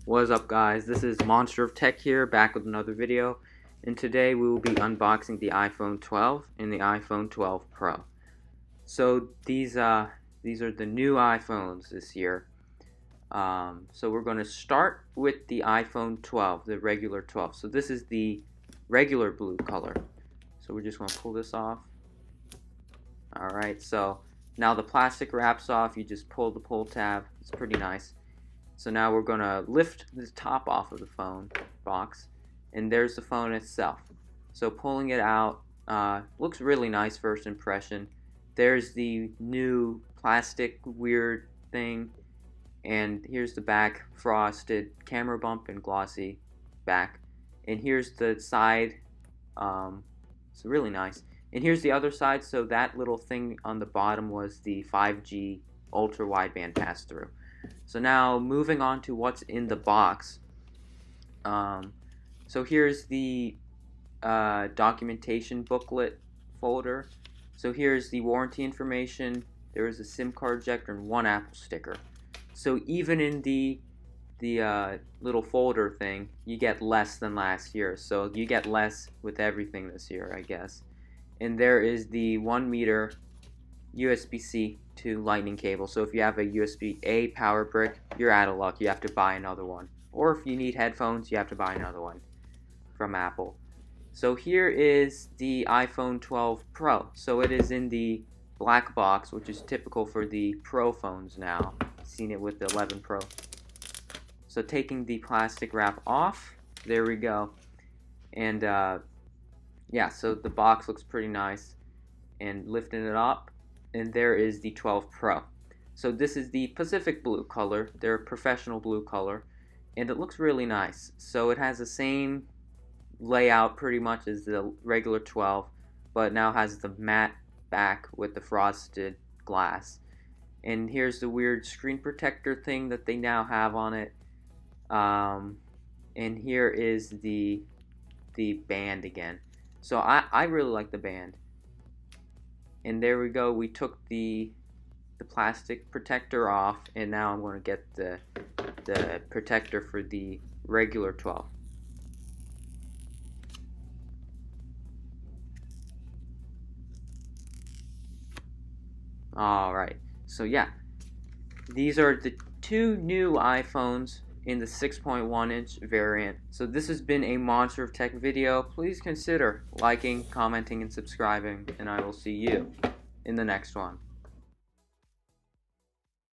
What is up, guys? This is Monster of Tech here, back with another video, and today we will be unboxing the iPhone 12 and the iPhone 12 Pro. So these are the new iPhones this year. So we're going to start with the iPhone 12, the regular 12. So this is the regular blue color. So we're just going to pull this off. Alright, so now the plastic wraps off, you just pull the pull tab. It's pretty nice. So now we're going to lift the top off of the phone box, and there's the phone itself. So pulling it out, looks really nice first impression. There's the new plastic weird thing, and here's the back, frosted camera bump and glossy back. And here's the side, it's really nice. And here's the other side, so that little thing on the bottom was the 5G ultra wideband pass-through. So now moving on to what's in the box. So here's the documentation booklet folder. So here's the warranty information. There is a SIM card ejector and one Apple sticker. So even in the little folder thing, you get less than last year. So you get less with everything this year, I guess. And there is the 1 meter USB-C to lightning cable. So if you have a USB-A power brick, you're out of luck. You have to buy another one. Or if you need headphones, you have to buy another one from Apple. So here is the iPhone 12 Pro. So it is in the black box, which is typical for the Pro phones now. I've seen it with the 11 Pro. So taking the plastic wrap off, there we go. And yeah, so the box looks pretty nice. And lifting it up, and there is the 12 Pro. So this is the Pacific blue color, their professional blue color, and it looks really nice. So it has the same layout pretty much as the regular 12, but now has the matte back with the frosted glass. And here's the weird screen protector thing that they now have on it. And here is the band again. So I really like the band. And there we go, we took the plastic protector off, and now I'm going to get the protector for the regular 12. Alright, so yeah, these are the two new iPhones in the 6.1-inch variant. So this has been a Monster of Tech video. Please consider liking, commenting, and subscribing, and I will see you in the next one.